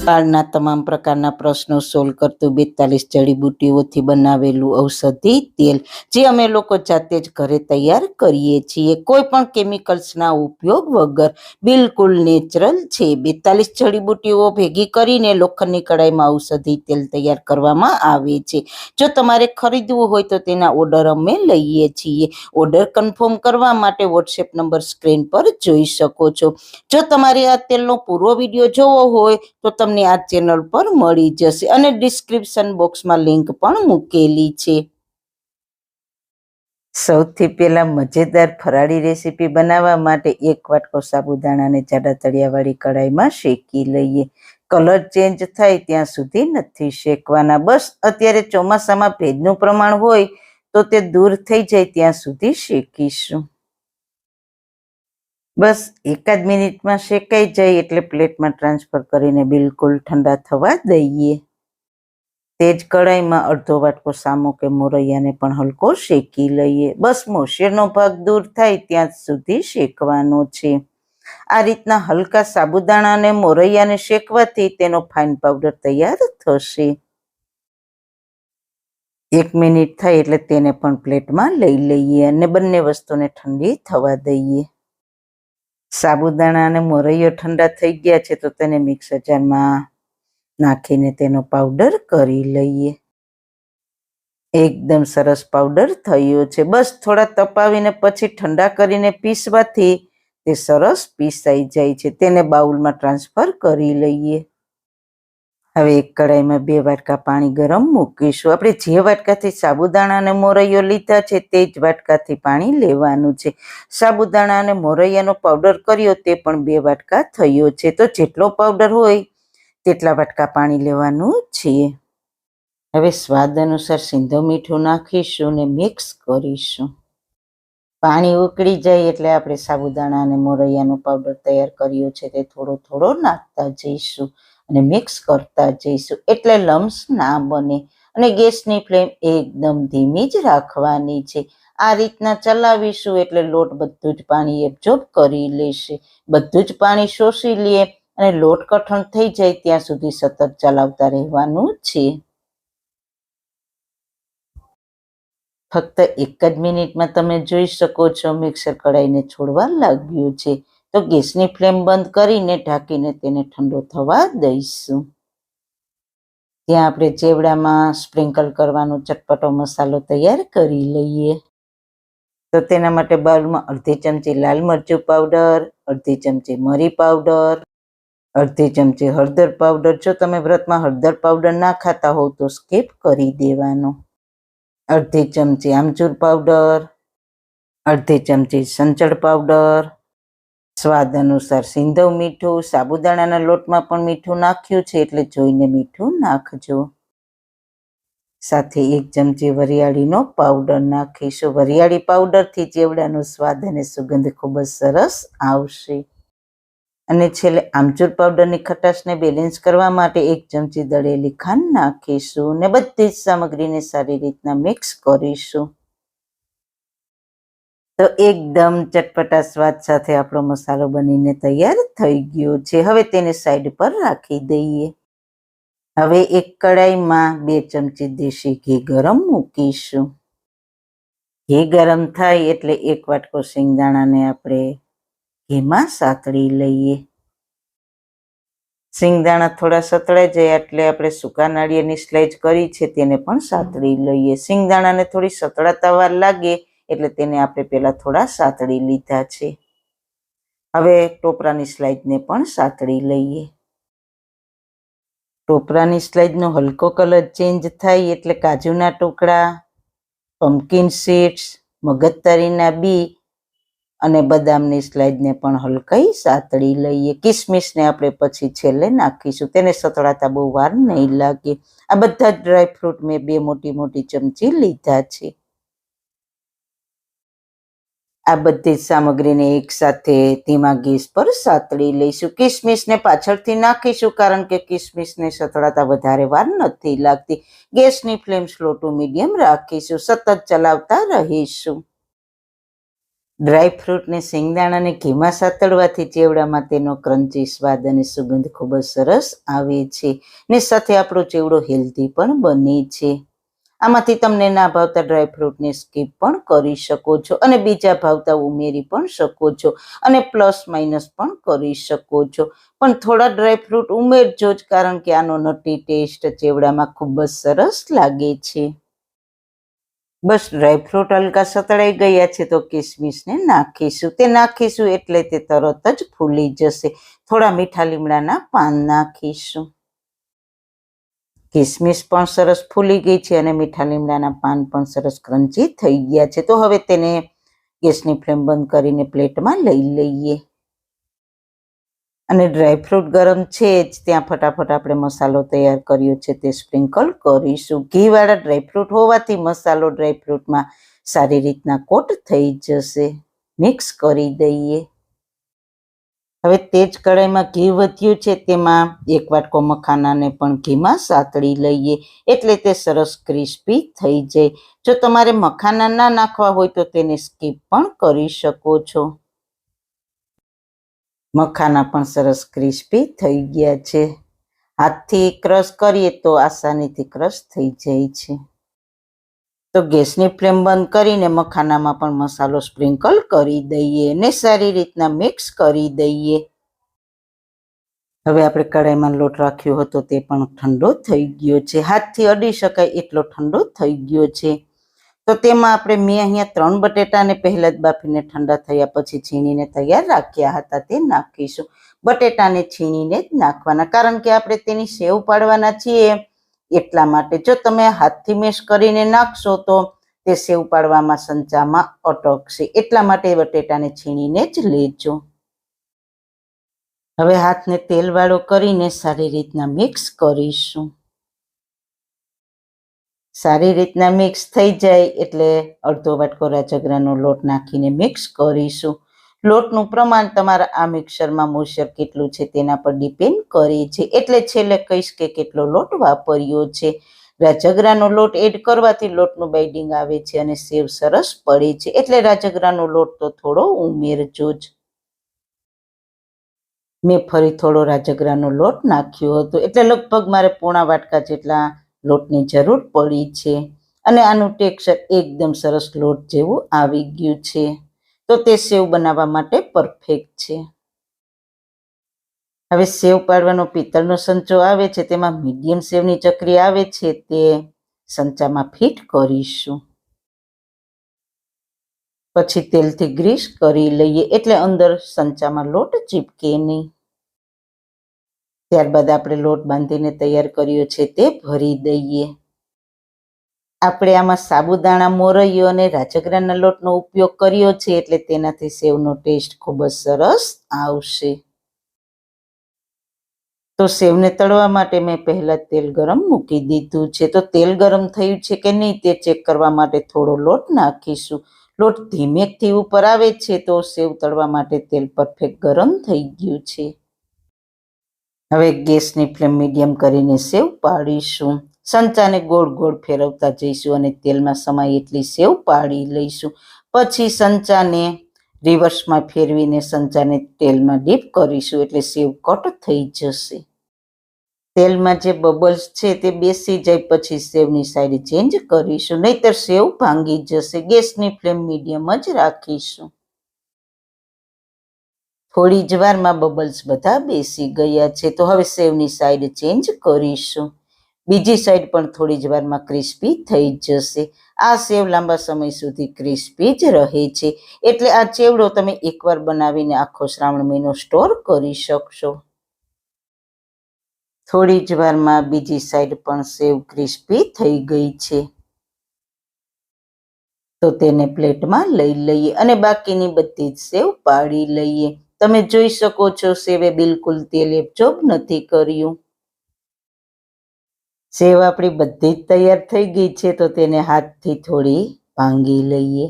વાળના તમામ પ્રકારના પ્રશ્નો સોલ્વ કરતું 42 જડીબુટ્ટીઓથી બનાવેલું ઔષધિ તેલ જે અમે લોકો જાતે જ ઘરે તૈયાર કરીએ છીએ, કોઈ પણ કેમિકલ્સના ઉપયોગ વગર બિલકુલ નેચરલ છે. 42 જડીબુટ્ટીઓ ભેગી કરીને લોખંડની કડાઈમાં ઔષધિ તેલ તૈયાર કરવામાં આવે છે. જો તમારે ખરીદવું હોય તો તેના ઓર્ડર અમે લઈએ છીએ. ઓર્ડર કન્ફર્મ કરવા માટે વોટ્સએપ નંબર સ્ક્રીન પર જોઈ શકો છો. જો તમારે આ તેલનો પૂરો વિડીયો જોવો હોય તો તમને આ ચેનલ પર મળી જશે અને ડિસ્ક્રિપ્શન બોક્સમાં લિંક પણ મૂકેલી છે. સૌથી પહેલા મજેદાર ફરાળી રેસીપી બનાવવા માટે 1 વાટકો સાબુદાણાને જાડા તળિયાવાળી કડાઈમાં શેકી લઈએ. કલર ચેન્જ થાય ત્યાં સુધી નથી શેકવાના. બસ અત્યારે ચોમાસામાં ભેજનું પ્રમાણ હોય તો તે દૂર થઈ જાય ત્યાં સુધી શેકીશું. બસ 1 મિનિટમાં શેકાઈ જાય એટલે પ્લેટમાં ટ્રાન્સફર કરીને બિલકુલ ઠંડા થવા દઈએ. તે જ કડાઈમાં અડધો વાટકો સામો કે મોરૈયાને પણ હલકો શેકી લઈએ. બસ મોશેરનો ભાગ દૂર થાય ત્યાં સુધી શેકવાનો છે. આ રીતના હલકા સાબુદાણા અને મોરૈયાને શેકવાથી તેનો ફાઇન પાવડર તૈયાર થશે. 1 મિનિટ થાય એટલે તેને પણ પ્લેટમાં લઈ લઈએ અને બંને વસ્તુને ઠંડી થવા દઈએ. સાબુદાણા અને મોરૈયો ઠંડા થઈ ગયા છે તો તેને મિક્સર જારમાં નાખીને તેનો પાવડર કરી લઈએ. એકદમ સરસ પાવડર થયો છે. બસ થોડા તપાવીને પછી ઠંડા કરીને પીસવાથી તે સરસ પીસાઈ જાય છે. તેને બાઉલમાં ટ્રાન્સફર કરી લઈએ. હવે એક કડાઈમાં 2 વાટકા પાણી ગરમ મૂકીશું. આપણે જે વાટકાથી સાબુદાણા અને મોરૈયો લીધા છે તે જ વાટકાથી પાણી લેવાનું છે. સાબુદાણા અને મોરૈયાનો પાવડર કર્યો તે પણ 2 વાટકા થયો છે. તો જેટલો પાવડર હોય તેટલા વાટકા પાણી લેવાનું છે. હવે સ્વાદ અનુસાર સિંધવ મીઠું નાખીશું અને મિક્સ કરીશું. પાણી ઉકળી જાય એટલે આપણે સાબુદાણા અને મોરૈયાનો પાવડર તૈયાર કર્યો છે તે થોડો થોડો નાખતા જઈશું અને મિક્સ કરતા જઈશું એટલે લમ્સ ના બને. અને ગેસની ફ્લેમ એકદમ ધીમી જ રાખવાની છે. આ રીતના ચલાવીશું એટલે લોટ બધું જ પાણી એબ્ઝોર્બ કરી લેશે. બધું જ પાણી શોષી લે અને લોટ કઠણ થઈ જાય ત્યાં સુધી સતત ચલાવતા રહેવાનું છે. ફક્ત 1 મિનિટમાં તમે જોઈ શકો છો મિક્સર કડાઈને છોડવા લાગ્યું છે. તો ગેસની ફ્લેમ બંધ કરીને ઢાંકીને તેને ઠંડો થવા દઈશું. ત્યાં આપણે ચેવડામાં સ્પ્રિંકલ કરવાનો ચટપટો મસાલો તૈયાર કરી લઈએ. તો તેના માટે બાઉલમાં અડધી ચમચી લાલ મરચું પાવડર, અડધી ચમચી મરી પાવડર, અડધી ચમચી હળદર પાવડર. જો તમે વ્રતમાં હળદર પાવડર ના ખાતા હોવ તો સ્કીપ કરી દેવાનો. અડધી ચમચી આમચૂર પાવડર, અડધી ચમચી સંચળ પાવડર, સ્વાદ અનુસાર સિંધવ મીઠું. સાબુદાણાના લોટમાં પણ મીઠું નાખ્યું છે એટલે જોઈને મીઠું નાખજો. સાથે 1 ચમચી વરિયાળીનો પાવડર નાખીશું. વરિયાળી પાવડરથી ચેવડાનો સ્વાદ અને સુગંધ ખૂબ જ સરસ આવશે. અને છેલ્લે આમચૂર પાવડરની ખટાશને બેલેન્સ કરવા માટે 1 ચમચી દળેલી ખાંડ નાખીશું અને બધી જ સામગ્રીને સારી રીતના મિક્સ કરીશું. તો એકદમ ચટપટા સ્વાદ સાથે આપણો મસાલો બનીને તૈયાર થઈ ગયો છે. હવે તેને સાઈડ પર રાખી દઈએ. હવે એક કડાઈમાં 2 ચમચી દેશી ઘી ગરમ મૂકીશું. ઘી ગરમ થાય એટલે 1 વાટકો સિંગદાણાને આપણે ઘીમાં સાતળી લઈએ. સિંગદાણા થોડા સતળાઈ જાય એટલે આપણે સૂકા નાળિયેરની સ્લાઇસ કરી છે તેને પણ સાતળી લઈએ. સિંગદાણાને થોડી સતળાતા વાર લાગે એટલે તેને આપણે પહેલા થોડા સાતળી લીધા છે. હવે ટોપરાની સ્લાઇસને પણ સાતળી લઈએ. ટોપરાની સ્લાઇસનો હલકો કલર ચેન્જ થાય એટલે કાજુના ટુકડા, પમ્પકિન સીડ્સ, મગજતરીના બી અને બદામની સ્લાઇસને પણ હલકાઈ સાતળી લઈએ. કિસમિસને આપણે પછી છેલ્લે નાખીશું. તેને સતળાતા બહુ વાર નહીં લાગે. આ બધા જ ડ્રાયફ્રૂટ મેં 2 મોટી મોટી ચમચી લીધા છે. આ બધી સામગ્રીને એકસાથે ધીમા ગેસ પર સાતળી લઈશું. કિસમિસને પાછળથી નાખીશું કારણ કે કિસમિસને સતળાતા વધારે વાર નથી લાગતી. ગેસની ફ્લેમ સ્લો ટુ મીડિયમ રાખીશું. સતત ચલાવતા રહીશું. ડ્રાયફ્રૂટને શેંગદાણાને ઘીમાં સાતળવાથી ચેવડામાં તેનો ક્રન્ચી સ્વાદ અને સુગંધ ખૂબ જ સરસ આવે છે ને સાથે આપણો ચેવડો હેલ્ધી પણ બને છે. આમાંથી તમને ના ભાવતા ડ્રાયફ્રૂટને સ્કીપ પણ કરી શકો છો અને બીજા ભાવતા ઉમેરી પણ શકો છો અને પ્લસ માઇનસ પણ કરી શકો છો. પણ થોડા ડ્રાયફ્રૂટ ઉમેરજો જ, કારણ કે આનો નટી ટેસ્ટ ચેવડામાં ખૂબ જ સરસ લાગે છે. બસ ડ્રાયફ્રૂટ હલકા સતળાઈ ગયા છે તો કિસમિસને નાખીશું. તે નાખીશું એટલે તે તરત જ ફૂલી જશે. થોડા મીઠા લીમડાના પાન નાખીશું. કિસમિસ પણ સરસ ફૂલી ગઈ છે અને મીઠા લીમડાના પાન પણ સરસ ક્રન્ચી થઈ ગયા છે. તો હવે તેને ગેસની ફ્લેમ બંધ કરીને પ્લેટમાં લઈ લઈએ. અને ડ્રાયફ્રૂટ ગરમ છે જ ત્યાં ફટાફટ આપણે મસાલો તૈયાર કર્યો છે તે સ્પ્રિંકલ કરીશું. ઘીવાળા ડ્રાયફ્રૂટ હોવાથી મસાલો ડ્રાયફ્રૂટમાં સારી રીતના કોટ થઈ જશે. મિક્સ કરી દઈએ. હવે તે જ કઢાઈમાં ઘી વધ્યું છે તેમાં એક વાટકો મખાનાને પણ ઘીમાં સાતળી લઈએ એટલે તે સરસ ક્રિસ્પી થઈ જાય. જો તમારે મખાના ના નાખવા હોય તો તેને સ્કીપ પણ કરી શકો છો. મખાના પણ સરસ ક્રિસ્પી થઈ ગયા છે. હાથથી ક્રશ કરીએ તો આસાનીથી ક્રશ થઈ જાય છે. તો ગેસની ફ્લેમ બંધ કરીને મખાનામાં પણ મસાલો સ્પ્રિંકલ કરી દઈએ ને સારી રીતના મિક્સ કરી દઈએ. હવે આપણે કઢાઈમાં લોટ રાખ્યો હતો તે પણ ઠંડો થઈ ગયો છે. હાથથી અડી શકાય એટલો ઠંડો થઈ ગયો છે. તો તેમાં મેં અહીંયા 3 બટેટાને પહેલા જ બાફીને ઠંડા થયા પછી છીણીને તૈયાર રાખ્યા હતા તે નાખીશું. બટેટાને છીણીને જ નાખવાના, કારણ કે આપણે તેની સેવ પાડવાના છીએ એટલા માટે. જો તમે હાથથી મેશ કરીને નાખશો તો તે સેવ પાડવામાં સંચામાં અટકશે. એટલા માટે બટેટાને છીણીને જ લેજો. હવે હાથને તેલવાળો કરીને સારી રીતના મિક્સ કરીશું. સારી રીતના મિક્સ થઈ જાય એટલે અડધો વાટકો રાજગરાનો લોટ નાખીને મિક્સ કરીશું. લોટનું પ્રમાણ તમારા આ મિક્સરમાં મોઈશ્ચર કેટલું છે તેના પર ડિપેન્ડ કરે છે, એટલે છેલ્લે કહીશ કે કેટલો લોટ વાપર્યો છે. રાજગરાનો લોટ એડ કરવાથી લોટનું બાઇડિંગ આવે છે અને સેવ સરસ પડે છે, એટલે રાજગરાનો લોટ તો થોડો ઉમેરજો જ. મેં ફરી થોડો રાજગરાનો લોટ નાખ્યો હતો એટલે લગભગ મારે પોણા વાટકા જેટલા લોટની જરૂર પડી છે અને આનું ટેક્સચર એકદમ સરસ લોટ જેવું આવી ગયું છે. તો તે સેવ બનાવવા માટે પરફેક્ટ છે. હવે સેવ પાડવાનો પિત્તળનો સંચો આવે છે તેમાં મીડિયમ સેવની ચકરી આવે છે તે સંચામાં ફિટ કરીશું. પછી તેલથી ગ્રીસ કરી લઈએ એટલે અંદર સંચામાં લોટ ચીપકે નહીં. ત્યારબાદ આપણે લોટ બાંધીને તૈયાર કર્યો છે તે ભરી દઈએ. આપણે આમાં સાબુદાણા, મોરૈયો અને રાજગરાના લોટનો ઉપયોગ કર્યો છે એટલે તેનાથી સેવનો ટેસ્ટ ખૂબ જ સરસ આવશે. તો સેવને તળવા માટે મેં પહેલા તેલ ગરમ મૂકી દીધું છે. તો તેલ ગરમ થયું છે કે નહીં તે ચેક કરવા માટે થોડો લોટ નાખીશું. લોટ ધીમેકથી ઉપર આવે છે તો સેવ તળવા માટે તેલ પરફેક્ટ ગરમ થઈ ગયું છે. હવે ગેસની ફ્લેમ મીડિયમ કરીને સેવ પાડીશું. સંચાને ગોળ ગોળ ફેરવતા જઈશું અને તેલમાં સમાય એટલી સેવ પાડી લઈશું. પછી સંચાને રિવર્સમાં ફેરવીને સંચાને તેલમાં ડીપ કરીશું એટલે સેવ કટ થઈ જશે. તેલમાં જે બબલ્સ છે તે બેસી જાય પછી સેવની સાઈડ ચેન્જ કરીશું, નહીતર સેવ ભાંગી જશે. ગેસની ફ્લેમ મીડિયમ જ રાખીશું. થોડી જ વારમાં બબલ્સ બધા બેસી ગયા છે. તો હવે સેવની સાઈડ ચેન્જ કરીશું. બીજી સાઈડ પણ થોડી જ વારમાં ક્રિસ્પી થઈ જશે. આ સેવ લાંબા સમય સુધી ક્રિસ્પી જ રહે છે, એટલે આ ચેવડો તમે એકવાર બનાવીને આખો શ્રાવણ મહિનો સ્ટોર કરી શકશો. થોડી જ વારમાં બીજી સાઈડ પણ સેવ ક્રિસ્પી થઈ ગઈ છે. તો તેને પ્લેટમાં લઈ લઈએ અને બાકીની બધી જ સેવ પાડી લઈએ. તમે જોઈ શકો છો સેવે બિલકુલ તેલ એબ્ઝોર્બ નથી કર્યું. સેવ આપણી બધી જ તૈયાર થઈ ગઈ છે તો તેને હાથથી થોડી ભાંગી લઈએ.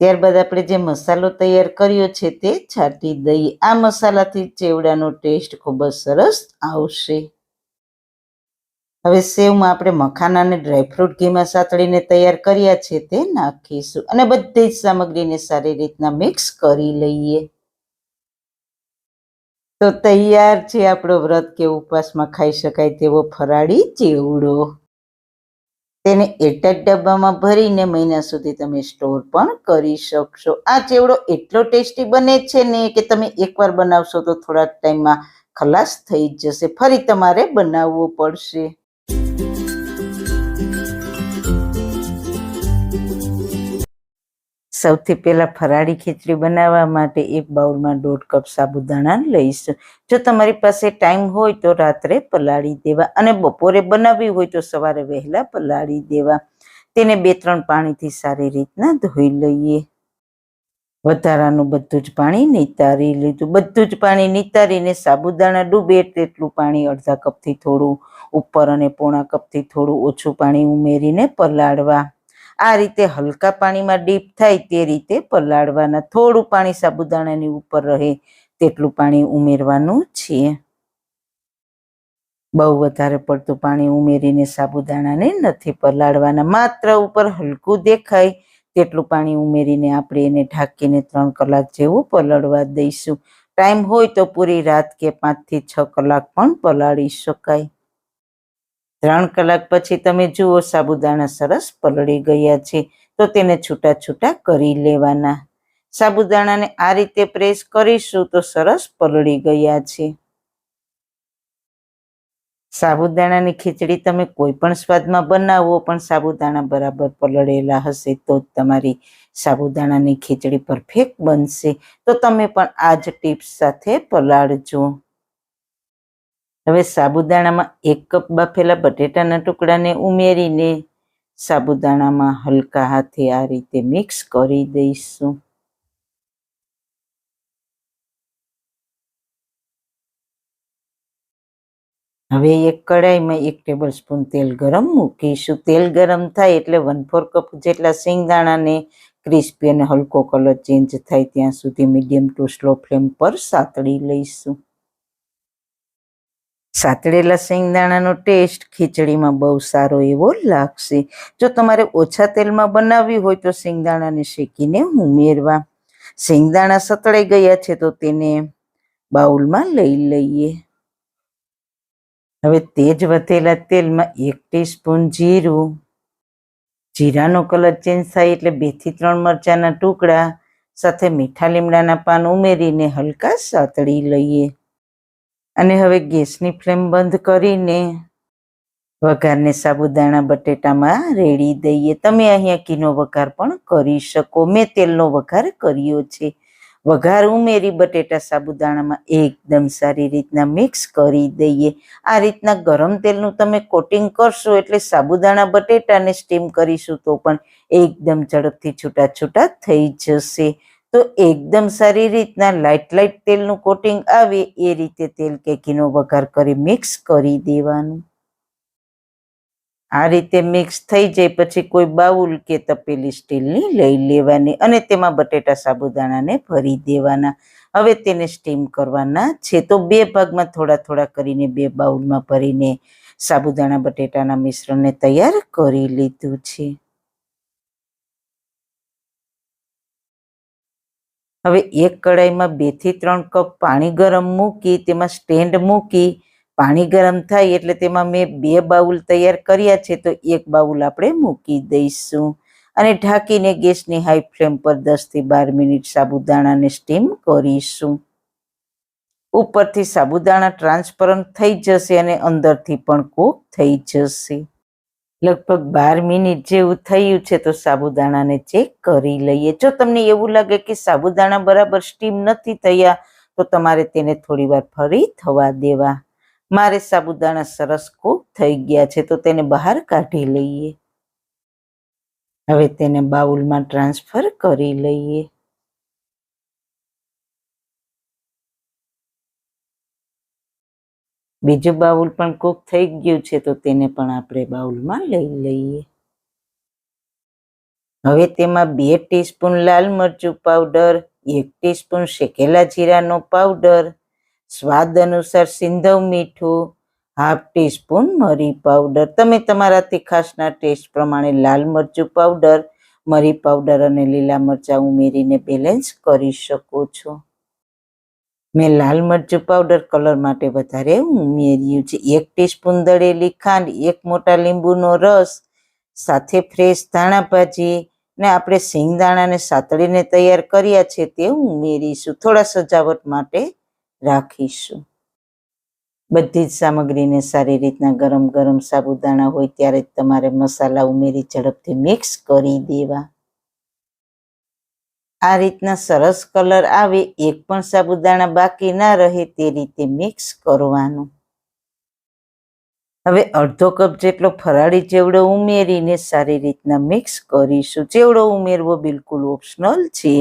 ત્યારબાદ આપણે જે મસાલો તૈયાર કર્યો છે તે છાંટી દઈએ. આ મસાલાથી ચેવડાનો ટેસ્ટ ખૂબ જ સરસ આવશે. હવે સેવમાં આપણે મખાના અને ડ્રાયફ્રૂટ ઘીમાં સાતળીને તૈયાર કર્યા છે તે નાખીશું અને બધી જ સામગ્રીને સારી રીતના મિક્સ કરી લઈએ. તો તૈયાર છે આપણો વ્રત કે ઉપવાસમાં ખાઈ શકાય તેવો ફરાળી ચેવડો. તેને એરટાઈટ ડબ્બામાં ભરીને મહિના સુધી તમે સ્ટોર પણ કરી શકશો. આ ચેવડો એટલો ટેસ્ટી બને છે ને કે તમે એકવાર બનાવશો તો થોડા ટાઈમમાં ખલાસ થઈ જશે, ફરી તમારે બનાવવો પડશે. સૌથી પહેલા ફરાળી ખીચડી બનાવવા માટે એક બાઉલમાં 1.5 કપ સાબુદાણા લઈશું. જો તમારી પાસે ટાઈમ હોય તો રાત્રે પલાળી દેવા અને બપોરે બનાવવી હોય તો સવારે વહેલા પલાળી દેવા. તેને 2-3 પાણીથી સારી રીતના ધોઈ લઈએ. વધારાનું બધું જ પાણી નિતારી લીધું. બધું જ પાણી નિતારીને સાબુદાણા ડૂબે તેટલું પાણી, અડધા કપથી થોડું ઉપર અને પોણા કપથી થોડું ઓછું પાણી ઉમેરીને પલાળવા. આ રીતે હલકા પાણીમાં ડીપ થાય તે રીતે પલાળવાના. થોડું પાણી સાબુદાણાની ઉપર રહે તેટલું પાણી ઉમેરવાનું છે. બહુ વધારે પડતું પાણી ઉમેરીને સાબુદાણાને નથી પલાળવાના. માત્ર ઉપર હલકું દેખાય તેટલું પાણી ઉમેરીને આપણે એને ઢાંકીને 3 કલાક જેવું પલળવા દઈશું. ટાઈમ હોય તો પૂરી રાત કે 5 થી 6 કલાક પણ પલાળી શકાય. 3 કલાક પછી તમે જુઓ સાબુદાણા સરસ પલળી ગયા છે તો તેને છૂટા છૂટા કરી લેવાના. સાબુદાણાને આ રીતે પ્રેસ કરીશું તો સરસ પલળી ગયા છે. સાબુદાણાની ખીચડી તમે કોઈ પણ સ્વાદમાં બનાવો, પણ સાબુદાણા બરાબર પલળેલા હશે તો જ તમારી સાબુદાણાની ખીચડી પરફેક્ટ બનશે. તો તમે પણ આ જ ટિપ્સ સાથે પલાળજો. હવે સાબુદાણામાં 1 કપ બાફેલા બટેટાના ટુકડાને ઉમેરીને સાબુદાણામાં હલકા હાથે આ રીતે મિક્સ કરી દઈશું. હવે એક કડાઈમાં 1 ટેબલ સ્પૂન તેલ ગરમ મૂકીશું. તેલ ગરમ થાય એટલે 1/4 કપ જેટલા સિંગદાણાને ક્રિસ્પી અને હલકો કલર ચેન્જ થાય ત્યાં સુધી મીડિયમ ટુ સ્લો ફ્લેમ પર સાતળી લઈશું. સાતળેલા સિંગદાણાનો ટેસ્ટ ખીચડીમાં બહુ સારો એવો લાગશે. જો તમારે ઓછા તેલમાં બનાવવી હોય તો સિંગદાણાને શેકીને ઉમેરવા. સિંગદાણા સતળાઈ ગયા છે તો તેને બાઉલમાં લઈ લઈએ. હવે તે જ વધેલા તેલમાં 1 ટીસ્પૂન જીરું. જીરાનો કલર ચેન્જ થાય એટલે 2 થી 3 મરચાંના ટુકડા સાથે મીઠા લીમડાના પાન ઉમેરીને હલકા સાતળી લઈએ. અને હવે ગેસની ફ્લેમ બંધ કરીને વઘારને સાબુદાણા બટેટામાં રેડી દઈએ. તમે અહીંયા ઘીનો વઘાર પણ કરી શકો. મેં તેલનો વઘાર કર્યો છે. વઘાર ઉમેરી બટેટા સાબુદાણામાં એકદમ સારી રીતના મિક્સ કરી દઈએ. આ રીતના ગરમ તેલનું તમે કોટિંગ કરશો એટલે સાબુદાણા બટેટાને સ્ટીમ કરીશું તો પણ એકદમ ઝડપથી છૂટા છૂટા થઈ જશે. તો એકદમ સારી રીતના લાઇટ તેલનું કોટિંગ આવે એ રીતે તેલ કે ઘીનો વઘાર કરી મિક્સ કરી દેવાનું. આ રીતે મિક્સ થઈ જાય પછી કોઈ બાઉલ કે તપેલી સ્ટીલની લઈ લેવાની અને તેમાં બટેટા સાબુદાણાને ભરી દેવાના. હવે તેને સ્ટીમ કરવાના છે. તો 2 ભાગમાં થોડા થોડા કરીને 2 બાઉલમાં ભરીને સાબુદાણા બટેટાના મિશ્રણને તૈયાર કરી લીધું છે. હવે એક કડાઈમાં 2 થી 3 કપ પાણી ગરમ મૂકી તેમાં સ્ટેન્ડ મૂકી પાણી ગરમ થાય એટલે તેમાં મેં 2 બાઉલ તૈયાર કર્યા છે તો 1 બાઉલ આપણે મૂકી દઈશું અને ઢાંકીને ગેસની હાઈ ફ્લેમ પર 10 થી 12 મિનિટ સાબુદાણાને સ્ટીમ કરીશું. ઉપરથી સાબુદાણા ટ્રાન્સપરન્ટ થઈ જશે અને અંદરથી પણ કૂક થઈ જશે. લગભગ 12 મિનિટ જેવું થયું છે તો સાબુદાણાને ચેક કરી લઈએ. જો તમને એવું લાગે કે સાબુદાણા બરાબર સ્ટીમ નથી થયા તો તમારે તેને થોડી વાર ફરી થવા દેવા. મારે સાબુદાણા સરસ કૂક થઈ ગયા છે તો તેને બહાર કાઢી લઈએ. હવે તેને બાઉલમાં ટ્રાન્સફર કરી લઈએ. બીજું બાઉલ પણ કૂક થઈ ગયું છે તો તેને પણ આપણે બાઉલમાં લઈ લઈએ. હવે તેમાં 2 ટીસ્પૂન લાલ મરચું પાવડર, 1 ટીસ્પૂન શેકેલા જીરાનો પાવડર, સ્વાદ અનુસાર સિંધવ મીઠું, હાફ ટીસ્પૂન મરી પાવડર. તમે તમારા તીખાશના ટેસ્ટ પ્રમાણે લાલ મરચું પાવડર, મરી પાવડર અને લીલા મરચાં ઉમેરીને બેલેન્સ કરી શકો છો. મેં લાલ મરચું પાવડર કલર માટે વધારે ઉમેર્યું છે. 1 ટીસ્પૂન દળેલી ખાંડ, 1 મોટા લીંબુનો રસ, સાથે ફ્રેશ ધાણા ભાજી ને આપણે સિંગદાણાને સાતળીને તૈયાર કર્યા છે તે ઉમેરીશું. થોડા સજાવટ માટે રાખીશું. બધી જ સામગ્રીને સારી રીતના ગરમ ગરમ સાબુદાણા હોય ત્યારે જ તમારે મસાલા ઉમેરી ઝડપથી મિક્સ કરી દેવા. આ રીતના સરસ કલર આવે, એક પણ સાબુદાણા બાકી ના રહે તે રીતે મિક્સ કરવાનું. હવે અડધો કપ જેટલો ફરાળી ચેવડો ઉમેરીને સારી રીતના મિક્સ કરીશું. ચેવડો ઉમેરવો બિલકુલ ઓપ્શનલ છે,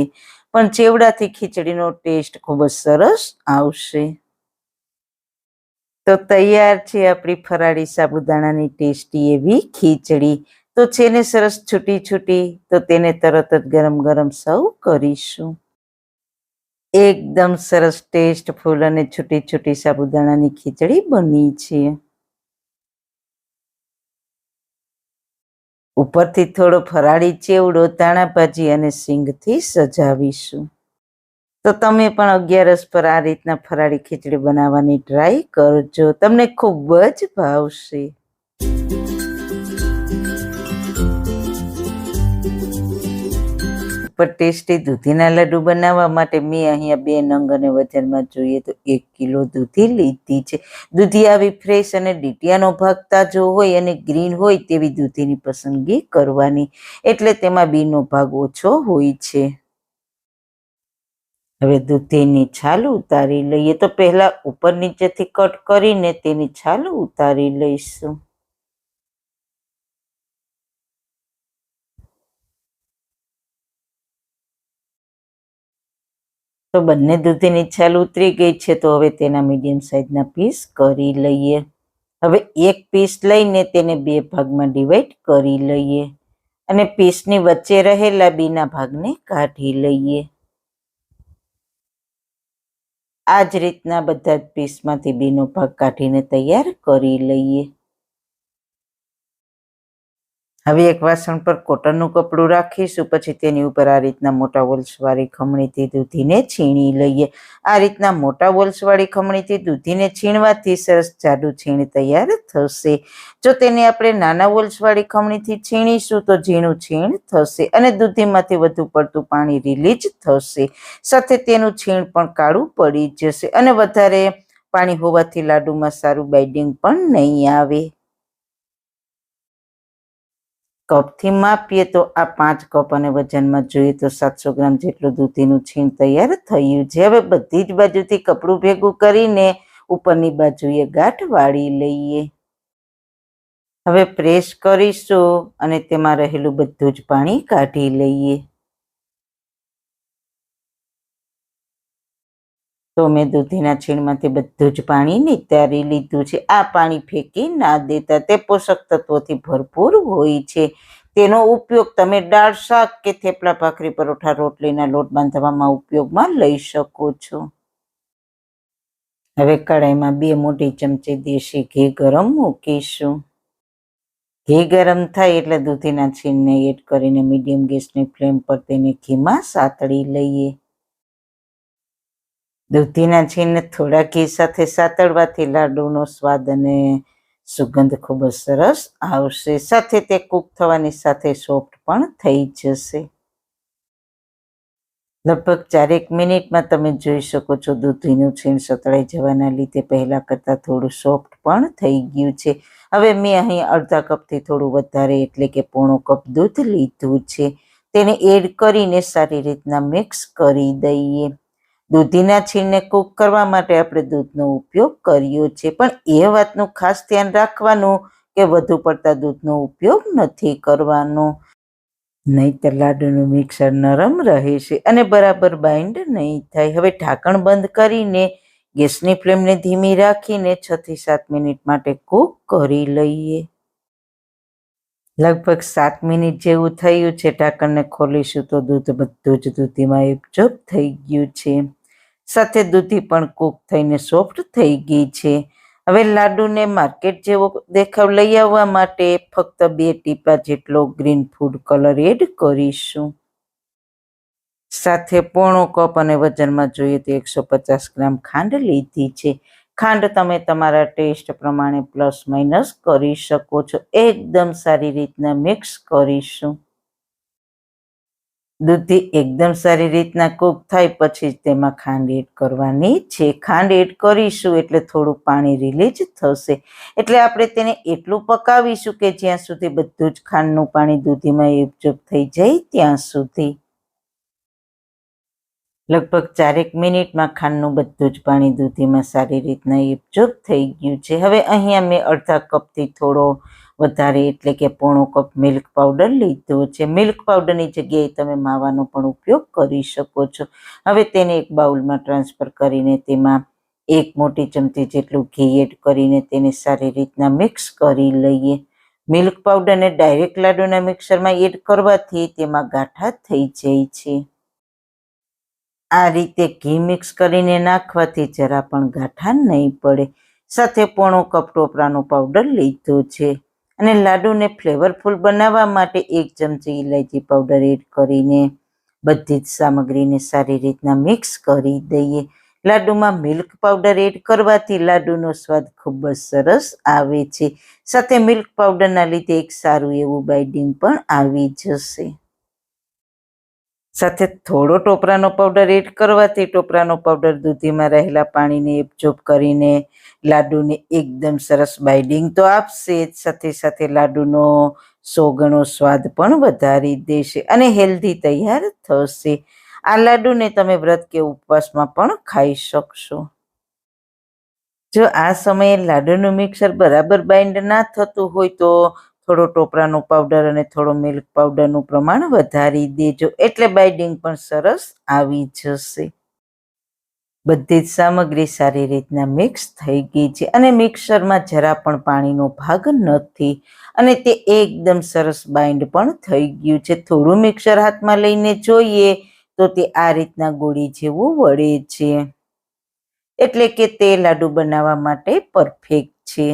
પણ ચેવડાથી ખીચડીનો ટેસ્ટ ખૂબ જ સરસ આવશે. તો તૈયાર છે આપણી ફરાળી સાબુદાણાની ટેસ્ટી એવી ખીચડી. તો છે ને સરસ છૂટી છૂટી, તો તેને તરત જ ગરમ ગરમ સર્વ કરીશું. એકદમ સરસ ટેસ્ટફુલ અને છૂટી છૂટી સાબુદાણાની ખીચડી બની છે. ઉપરથી થોડો ફરાળી ચેવડો, ધાણા ભાજી અને સિંગથી સજાવીશું. તો તમે પણ 11 પર આ રીતના ફરાળી ખીચડી બનાવવાની ટ્રાય કરજો, તમને ખૂબ જ ભાવશે. પર ટેસ્ટી દૂધીના લડ્ડુ બનાવવા માટે મેં અહીંયા 2 નંગ અને વજનમાં જોઈએ તો 1 કિલો દૂધી લીધી છે. દૂધી આવી ફ્રેશ અને ડીટિયાનો ભાગ તાજો હોય અને ગ્રીન હોય તેવી દૂધીની પસંદગી કરવાની, એટલે તેમાં બીનો ભાગ ઓછો હોય છે. હવે દૂધીની છાલ ઉતારી લઈએ. તો પહેલા ઉપર નીચેથી કટ કરીને તેની છાલ ઉતારી લઈશું. તો બંને દૂધીની છાલ ઉતરી ગઈ છે, તો હવે તેના મીડિયમ સાઇઝના પીસ કરી લઈએ. હવે એક પીસ લઈને તેને 2 ભાગમાં ડિવાઈડ કરી લઈએ અને પીસની વચ્ચે રહેલા બીના ભાગને કાઢી લઈએ. આ જ રીતના બધા જ પીસમાંથી બીનો ભાગ કાઢીને તૈયાર કરી લઈએ. હવે એક વાસણ પર કોટનનું કપડું રાખીશું. પછી તેની ઉપર આ રીતના મોટા વોલ્સવાળી ખમણીથી દૂધીને છીણી લઈએ. આ રીતના મોટા વોલ્સવાળી ખમણીથી દૂધીને છીણવાથી સરસ જાડું છીણ તૈયાર થશે. જો તેને આપણે નાના વોલ્સવાળી ખમણીથી છીણીશું તો ઝીણું છીણ થશે અને દૂધીમાંથી વધુ પડતું પાણી રિલીઝ થશે. સાથે તેનું છીણ પણ કાળું પડી જશે અને વધારે પાણી હોવાથી લાડુમાં સારું બાઇડિંગ પણ નહીં આવે. કપથી માપીએ તો આ 5 કપ અને વજનમાં જોઈએ તો 700 ગ્રામ જેટલું દૂધીનું છીણ તૈયાર થયું છે. હવે બધી જ બાજુથી કપડું ભેગું કરીને ઉપરની બાજુએ ગાંઠ વાળી લઈએ. હવે પ્રેસ કરીશું અને તેમાં રહેલું બધું જ પાણી કાઢી લઈએ. તો મેં દૂધીના છીણમાંથી બધું જ પાણી નિતારી લીધું છે. આ પાણી ફેંકી ના દેતા, તે પોષક તત્વોથી ભરપૂર હોય છે. તેનો ઉપયોગ તમે દાળ, શાક કે થેપલા, ભાખરી, પરોઠા, રોટલીના લોટ બાંધવામાં ઉપયોગમાં લઈ શકો છો. હવે કડાઈમાં 2 મોટી ચમચી દેશી ઘી ગરમ મૂકીશું. ઘી ગરમ થાય એટલે દૂધીના છીણને એડ કરીને મીડિયમ ગેસની ફ્લેમ પર તેને ઘીમાં સાતળી લઈએ. દૂધીના છીણને થોડા ઘી સાથે સાતળવાથી લાડુનો સ્વાદ અને સુગંધ ખૂબ જ સરસ આવશે. સાથે તે કૂક થવાની સાથે સોફ્ટ પણ થઈ જશે. લગભગ 4 મિનિટમાં તમે જોઈ શકો છો દૂધીનું છીણ સતળાઈ જવાના લીધે પહેલા કરતાં થોડું સોફ્ટ પણ થઈ ગયું છે. હવે મેં અહીં અડધા કપથી થોડું વધારે એટલે કે પોણો કપ દૂધ લીધું છે. તેને એડ કરીને સારી રીતના મિક્સ કરી દઈએ. દૂધીના છીણને કૂક કરવા માટે આપણે દૂધનો ઉપયોગ કર્યો છે, પણ એ વાતનું ખાસ ધ્યાન રાખવાનું કે વધુ પડતા દૂધનો ઉપયોગ નથી કરવાનો, નહીંતર લાડુનું મિક્સર નરમ રહેશે અને બરાબર બાઇન્ડ નહીં થાય. હવે ઢાંકણ બંધ કરીને ગેસની ફ્લેમને ધીમી રાખીને 6 થી 7 મિનિટ માટે કૂક કરી લઈએ. લગભગ 7 મિનિટ જેવું થયું છે. ઢાંકણને ખોલીશું તો દૂધ બધું જ દૂધીમાં એબ્ઝોર્બ થઈ ગયું છે. સાથે દૂધી પણ કૂક થઈને સોફ્ટ થઈ ગઈ છે. હવે લાડુને માર્કેટ જેવો દેખાવ લઈ આવવા માટે ફક્ત 2 ટીપા જેટલો ગ્રીન ફૂડ કલર એડ કરીશું. સાથે પોણો કપ અને વજનમાં જોઈએ તો 150 ગ્રામ ખાંડ લીધી છે. ખાંડ તમે તમારા ટેસ્ટ પ્રમાણે પ્લસ માઇનસ કરી શકો છો. એકદમ સારી રીતના મિક્સ કરીશું. દૂધી એકદમ સારી રીતના કૂક થાય પછી તેમાં ખાંડ એડ કરવાની છે. ખાંડ એડ કરીશું એટલે થોડું પાણી રિલીઝ થશે. એટલે આપણે તેને એટલું પકાવીશું કે જ્યાં સુધી બધું જ ખાંડનું પાણી દૂધીમાં એબ્ઝોર્બ થઈ જાય ત્યાં સુધી. લગભગ 4 મિનિટમાં ખાંડનું બધું જ પાણી દૂધીમાં સારી રીતના એબ્ઝોર્બ થઈ ગયું છે. હવે અહીંયા મેં અડધા કપથી થોડો વધારે એટલે કે પોણો કપ મિલ્ક પાવડર લીધો છે. મિલ્ક પાવડરની જગ્યાએ તમે માવાનો પણ ઉપયોગ કરી શકો છો. હવે તેને એક બાઉલમાં ટ્રાન્સફર કરીને તેમાં 1 મોટી ચમચી જેટલું ઘી એડ કરીને તેને સારી રીતના મિક્સ કરી લઈએ. મિલ્ક પાવડરને ડાયરેક્ટ લાડુના મિક્સરમાં એડ કરવાથી તેમાં ગાંઠા થઈ જાય છે. આ રીતે ઘી મિક્સ કરીને નાખવાથી જરા પણ ગાંઠા નહીં પડે. સાથે પોણો કપ ટોપરાનો પાવડર લીધો છે અને લાડુને ફ્લેવરફુલ બનાવવા માટે 1 ચમચી ઇલાયચી પાવડર એડ કરીને બધી જ સામગ્રીને સારી રીતના મિક્સ કરી દઈએ. લાડુમાં મિલ્ક પાવડર એડ કરવાથી લાડુનો સ્વાદ ખૂબ જ સરસ આવે છે. સાથે મિલ્ક પાવડરના લીધે એક સારું એવું બાઇન્ડિંગ પણ આવી જશે. સાથે થોડો ટોપરાનો પાવડર એડ કરવાથી ટોપરાનો પાવડર દૂધીમાં રહેલા પાણીને એબ્ઝોર્બ કરીને લાડુને એકદમ સરસ બાઇન્ડિંગ તો આપશે જ, સાથે સાથે લાડુનો 100 ગણો સ્વાદ પણ વધારી દેશે અને હેલ્ધી તૈયાર થશે. આ લાડુને તમે વ્રત કે ઉપવાસમાં પણ ખાઈ શકશો. જો આ સમયે લાડુનું મિક્સર બરાબર બાઇન્ડ ના થતું હોય તો થોડો ટોપરાનો પાવડર અને થોડો મિલ્ક પાવડરનું પ્રમાણ વધારી દેજો, એટલે બાઇન્ડિંગ પણ સરસ આવી જશે. બધી જ સામગ્રી સારી રીતના મિક્સ થઈ ગઈ છે અને મિક્સરમાં જરા પણ પાણીનો ભાગ નથી અને તે એકદમ સરસ બાઇન્ડ પણ થઈ ગયું છે. થોડું મિક્સર હાથમાં લઈને જોઈએ તો તે આ રીતના ગોળી જેવું વળે છે, એટલે કે તે લાડુ બનાવવા માટે પરફેક્ટ છે.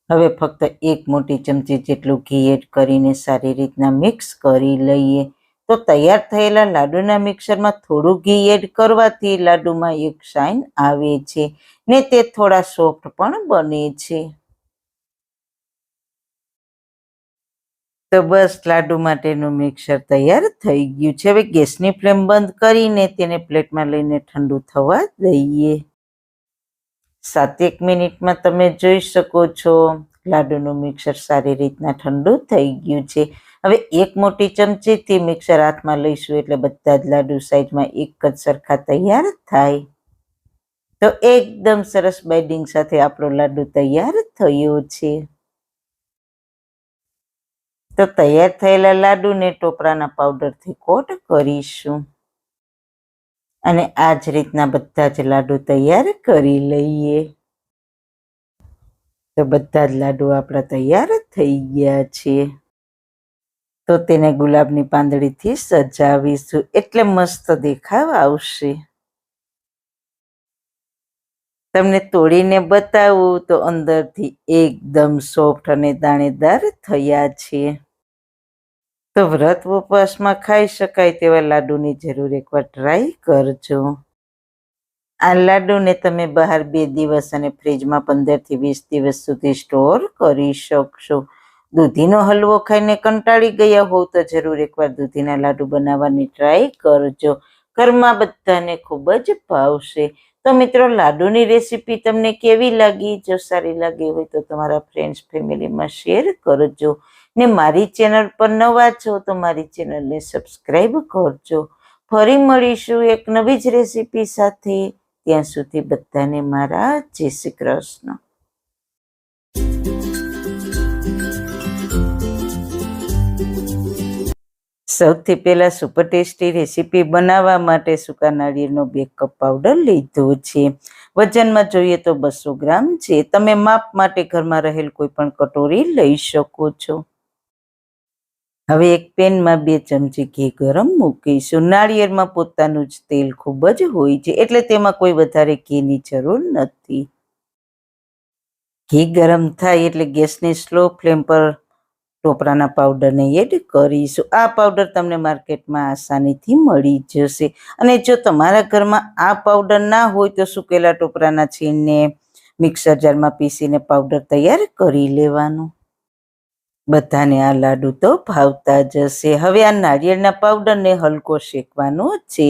હવે ફક્ત 1 મોટી ચમચી જેટલું ઘી એડ કરીને સારી રીતના મિક્સ કરી લઈએ. તો તૈયાર થયેલા લાડુના મિક્સરમાં થોડું ઘી એડ કરવાથી લાડુમાં એક શાઇન આવે છે ને તે થોડા સોફ્ટ પણ બને છે. તો બસ લાડુ માટેનું મિક્સર તૈયાર થઈ ગયું છે. હવે ગેસની ફ્લેમ બંધ કરીને તેને પ્લેટમાં લઈને ઠંડુ થવા દઈએ. 7 મિનિટમાં તમે જોઈ શકો છો લાડુનું મિક્સર સારી રીતના ઠંડુ થઈ ગયું છે. હવે 1 મોટી ચમચીથી મિક્સર હાથમાં લઈશું એટલે બધા જ લાડુ સાઈઝમાં એક જ સરખા તૈયાર થાય. તો એકદમ સરસ બાઇન્ડિંગ સાથે આપણો લાડુ તૈયાર થયો છે. તો તૈયાર થયેલા લાડુને ટોપરાના પાવડરથી કોટ કરીશું અને આ જ રીતના બધા જ લાડુ તૈયાર કરી લઈએ. તો બધા જ લાડુ આપણા તૈયાર થઈ ગયા છે. તો તેને ગુલાબની પાંદડીથી સજાવીશું એટલે મસ્ત દેખાવ આવશે. તમને તોડીને બતાવું તો અંદરથી એકદમ સોફ્ટ અને દાણેદાર થયા છે. તો વ્રત ઉપવાસમાં ખાઈ શકાય તેવા લાડુની જરૂર એકવાર ટ્રાય કરજો. આ લાડુને તમે બહાર 2 દિવસ અને ફ્રીજમાં 15 થી 20 દિવસ સુધી સ્ટોર કરી શકશો. દૂધીનો હલવો ખાઈને કંટાળી ગયા હોવ તો જરૂર એકવાર દૂધીના લાડુ બનાવવાની ટ્રાય કરજો. ઘરમાં બધાને ખૂબ જ ભાવશે. તો મિત્રો, લાડુની રેસીપી તમને કેવી લાગી? જો સારી લાગી હોય તો તમારા ફ્રેન્ડ્સ ફેમિલીમાં શેર કરજો ને મારી ચેનલ પર નવા છો તો મારી ચેનલને સબસ્ક્રાઈબ કરજો. ફરી મળીશું એક નવી જ રેસીપી સાથે. ત્યાં સુધી બધાને મારા જય શ્રી કૃષ્ણ. સૌથી પહેલા સુપર ટેસ્ટી રેસીપી બનાવવા માટે સૂકા નાળિયેરનો 2 કપ પાવડર લીધો છે. વજનમાં જોઈએ તો 200 ગ્રામ છે. તમે માપ માટે ઘરમાં રહેલ કોઈ પણ કટોરી લઈ શકો છો. હવે એક પેનમાં 2 ચમચી ઘી ગરમ મૂકીશું. નાળિયેરમાં પોતાનું જ તેલ ખૂબ જ હોય છે એટલે તેમાં કોઈ વધારે ઘીની જરૂર નથી. ઘી ગરમ થાય એટલે ગેસની સ્લો ફ્લેમ પર ટોપરાના પાવડરને એડ કરીશું. આ પાવડર તમને માર્કેટમાં આસાનીથી મળી જશે. અને જો તમારા ઘરમાં આ પાવડર ના હોય તો સૂકેલા ટોપરાના છીણને મિક્સર જારમાં પીસીને પાવડર તૈયાર કરી લેવાનું. બધાને આ લાડુ તો ભાવતા જ હશે. હવે આ નાળિયેરના પાવડરને હલકો શેકવાનો છે.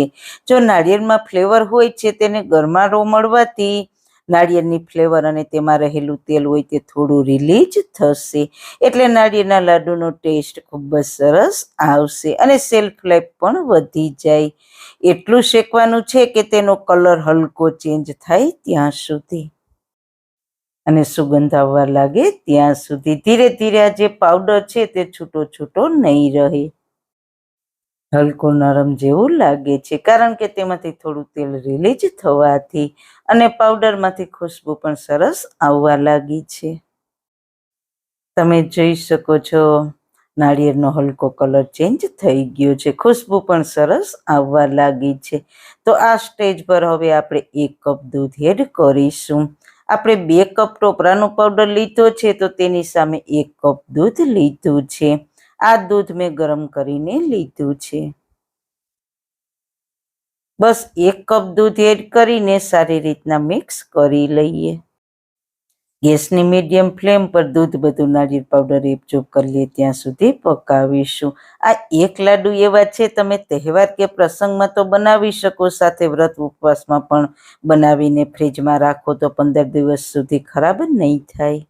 જો નાળિયેરમાં ફ્લેવર હોય છે તેને ગરમાળો મળવાથી નાળિયેરની ફ્લેવર અને તેમાં રહેલું તેલ હોય તે થોડું રિલીઝ થશે. એટલે નાળિયેરના લાડુનો ટેસ્ટ ખૂબ જ સરસ આવશે અને સેલ્ફ લાઈફ પણ વધી જાય. એટલું શેકવાનું છે કે તેનો કલર હલકો ચેન્જ થાય ત્યાં સુધી અને સુગંધ આવવા લાગે ત્યાં સુધી. ધીરે ધીરે આ જે પાવડર છે તે છૂટો છૂટો નહીં રહે. હલકો નરમ જેવું લાગે છે કારણ કે તેમાંથી થોડું તેલ રિલીઝ થવાથી અને પાવડરમાંથી ખુશ્બુ પણ સરસ આવવા લાગી છે. તમે જોઈ શકો છો નાળિયેરનો હલકો કલર ચેન્જ થઈ ગયો છે. ખુશ્બુ પણ સરસ આવવા લાગી છે. તો આ સ્ટેજ પર હવે આપણે 1 કપ દૂધ એડ કરીશું. આપણે 2 કપ ટોપરાનો પાવડર લીધો છે તો તેની સામે 1 કપ દૂધ લીધું છે. આ દૂધ મેં ગરમ કરીને લીધું છે. બસ 1 કપ દૂધ એડ કરીને સારી રીતના મિક્સ કરી લઈએ. ગેસની મીડિયમ ફ્લેમ પર દૂધ બધું નાળિયેર પાવડર એબ્ઝોર્બ કરી લે ત્યાં સુધી પકાવીશું. આ 1 લાડુ એવા છે તમે તહેવાર કે પ્રસંગમાં તો બનાવી શકો, સાથે વ્રત ઉપવાસમાં પણ બનાવીને ફ્રીજમાં રાખો તો 15 દિવસ સુધી ખરાબ નહીં થાય.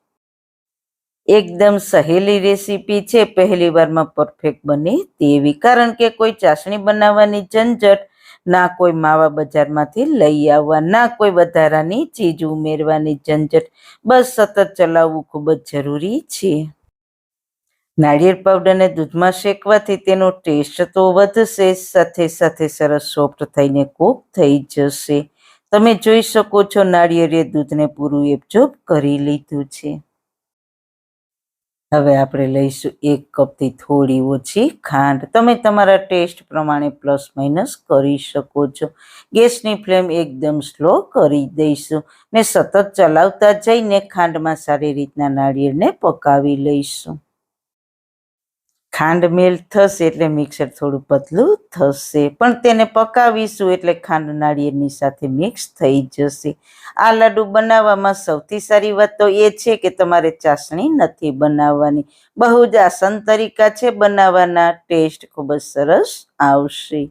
એકદમ સહેલી રેસીપી છે, પહેલી વારમાં પરફેક્ટ બને તેવી. કારણ કે કોઈ ચાસણી બનાવવાની ઝંઝટ, ના કોઈ માવા બજારમાંથી લઈ આવવા, ના કોઈ વધારાની ચીજ ઉમેરવાની ઝંઝટ. બસ સતત ચલાવવું ખૂબ જ જરૂરી છે. નાળિયેર પાવડરને દૂધમાં શેકવાથી તેનો ટેસ્ટ તો વધશે, સાથે સાથે સરસ સોફ્ટ થઈને કૂક થઈ જશે. તમે જોઈ શકો છો નાળિયેરે દૂધને પૂરું એબ્ઝોર્બ કરી લીધું છે. હવે આપણે લઈશું 1 કપથી થોડી ઓછી ખાંડ. તમે તમારા ટેસ્ટ પ્રમાણે પ્લસ માઇનસ કરી શકો છો. ગેસની ફ્લેમ એકદમ સ્લો કરી દઈશું ને સતત ચલાવતા જઈને ખાંડમાં સારી રીતના નાળિયેરને પકાવી લઈશું. ખાંડ મેલ્ટ થશે એટલે મિક્સર થોડું પતલું થશે, પણ તેને પકાવીશું એટલે ખાંડ નાળિયેરની સાથે મિક્સ થઈ જશે. આ લાડુ બનાવવામાં સૌથી સારી વાત તો એ છે કે તમારે ચાસણી નથી બનાવવાની. બહુ જ આસાન તરીકા છે બનાવવાના. ટેસ્ટ ખૂબ જ સરસ આવશે.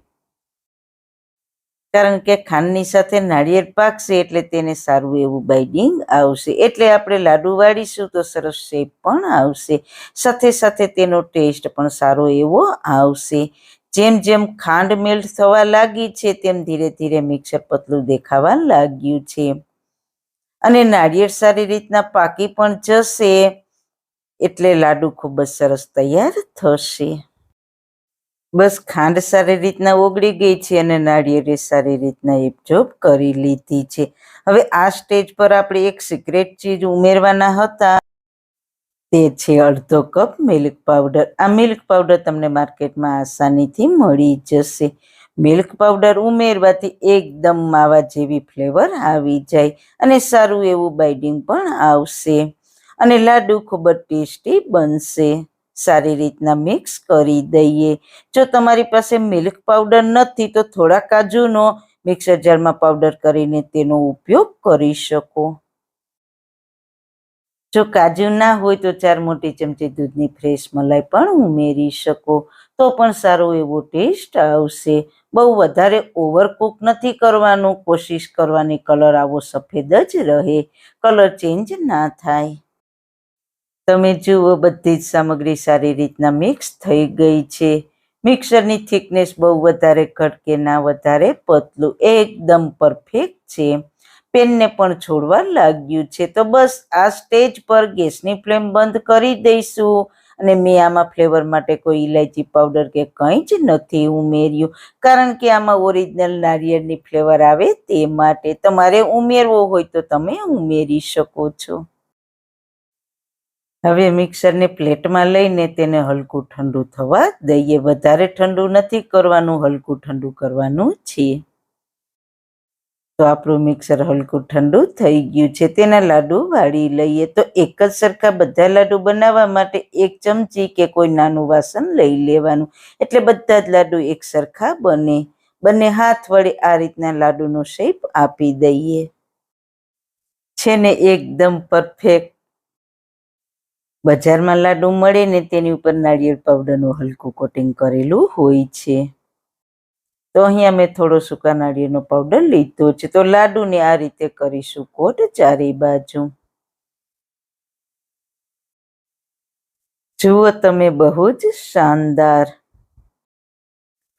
કારણ કે ખાંડની સાથે નાળિયેર પાકશે એટલે તેને સારું એવું બાઇડિંગ આવશે. એટલે આપણે લાડુ વાળીશું તો સરસ શેપ પણ આવશે, સાથે સાથે તેનો ટેસ્ટ પણ સારો એવો આવશે. જેમ જેમ ખાંડ મેલ્ટ થવા લાગી છે તેમ ધીરે ધીરે મિક્સર પતલું દેખાવા લાગ્યું છે અને નાળિયેર સારી રીતના પાકી પણ જશે એટલે લાડુ ખૂબ જ સરસ તૈયાર થશે. બસ ખાંડ સારી રીતના ઓગળી ગઈ છે અને નાળિયેરે સારી રીતના એબ્ઝોર્બ કરી લીધી છે. હવે આ સ્ટેજ પર આપણે એક સિક્રેટ ચીજ ઉમેરવાના હતા, તે છે અડધો કપ મિલ્ક પાવડર. આ મિલ્ક પાવડર તમને માર્કેટમાં આસાનીથી મળી જશે. મિલ્ક પાવડર ઉમેરવાથી એકદમ માવા જેવી ફ્લેવર આવી જાય અને સારું એવું બાઇડિંગ પણ આવશે અને લાડુ ખૂબ જ ટેસ્ટી બનશે. સારી રીતના મિક્સ કરી દઈએ. જો તમારી પાસે મિલ્ક પાવડર નથી તો થોડા કાજુનો મિક્સર જારમાં પાવડર કરીને તેનો ઉપયોગ કરી શકો. જો કાજુ ના હોય તો 4 મોટી ચમચી દૂધની ફ્રેશ મલાઈ પણ ઉમેરી શકો તો પણ સારો એવો ટેસ્ટ આવશે. બહુ વધારે ઓવરકુક નથી કરવાનું, કોશિશ કરવાની કલર આવો સફેદ જ રહે, કલર ચેન્જ ના થાય. તમે જુઓ બધી જ સામગ્રી સારી રીતના મિક્સ થઈ ગઈ છે. મિક્સરની થિકનેસ બહુ વધારે ઘટ કે ના વધારે પતલું, એકદમ પરફેક્ટ છે. પેનને પણ છોડવા લાગ્યું છે. તો બસ આ સ્ટેજ પર ગેસની ફ્લેમ બંધ કરી દઈશું અને મેં આમાં ફ્લેવર માટે કોઈ ઇલાયચી પાવડર કે કંઈ જ નથી ઉમેર્યું, કારણ કે આમાં ઓરિજિનલ નાળિયેરની ફ્લેવર આવે તે માટે. તમારે ઉમેરવો હોય તો તમે ઉમેરી શકો છો. હવે મિક્સરને પ્લેટમાં લઈને તેને હલકું ઠંડુ થવા દઈએ. વધારે ઠંડુ નથી કરવાનું, હલકું ઠંડુ કરવાનું છે. તો આપણું મિક્સર હલકું ઠંડુ થઈ ગયું છે. તેના લાડુ વાળી લઈએ. તો એક જ સરખા બધા લાડુ બનાવવા માટે 1 ચમચી કે કોઈ નાનું વાસણ લઈ લેવાનું, એટલે બધા જ લાડુ એક સરખા બને. બંને હાથ વડે આ રીતના લાડુનો શેપ આપી દઈએ. છે ને એકદમ પરફેક્ટ બજારમાં લાડુ મળે ને તેની ઉપર નાળિયેર પાવડરનું હલકું કોટિંગ કરેલું હોય છે. તો અહીંયા મેં થોડો સૂકા નાળિયેરનો પાવડર લીધો છે. તો લાડુને આ રીતે કરીશું કોટ ચારે બાજુ. જુઓ તમે, બહુ જ શાનદાર.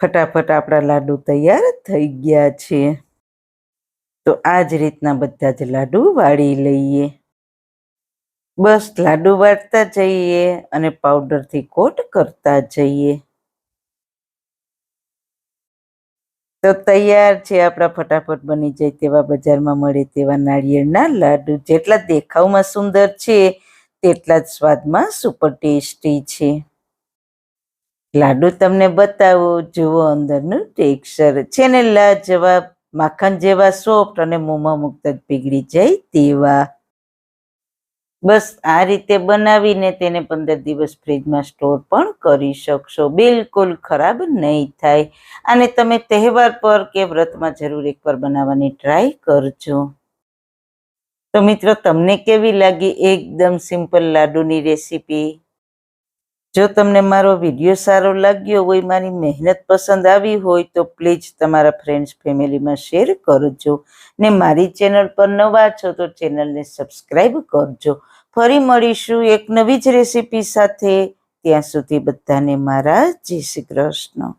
ફટાફટ આપણા લાડુ તૈયાર થઈ ગયા છે. તો આ જ રીતના બધા જ લાડુ વાળી લઈએ. બસ લાડુ વાળતા જઈએ અને પાવડરથી કોટ કરતા જઈએ. તો તૈયાર છે આપણા ફટાફટ બની જાય તેવા બજારમાં મળે તેવા નાળિયેરના લાડુ. જેટલા દેખાવમાં સુંદર છે તેટલા જ સ્વાદમાં સુપર ટેસ્ટી છે. લાડુ તમને બતાવું, જુઓ અંદરનું ટેક્સચર છે ને લાજવાબ, માખણ જેવા સોફ્ટ અને મોંમાં મૂકતા જ પીગળી જાય તેવા. બસ આ રીતે બનાવીને તેને 15 દિવસ ફ્રીજમાં સ્ટોર પણ કરી શકશો. બિલકુલ ખરાબ નહીં થાય. અને તમે તહેવાર પર કે વ્રતમાં જરૂર એકવાર બનાવવાની ટ્રાય કરજો. તો મિત્રો, તમને કેવી લાગી એકદમ સિમ્પલ લાડુની રેસીપી? જો તમને મારો વિડીયો સારો લાગ્યો હોય, મારી મહેનત પસંદ આવી હોય તો પ્લીઝ તમારા ફ્રેન્ડ્સ ફેમિલીમાં શેર કરજો. ને મારી ચેનલ પર નવા છો તો ચેનલને સબસ્ક્રાઈબ કરજો. ફરી મળીશું એક નવી જ રેસીપી સાથે. ત્યાં સુધી બધાને મારા જય શ્રી કૃષ્ણ.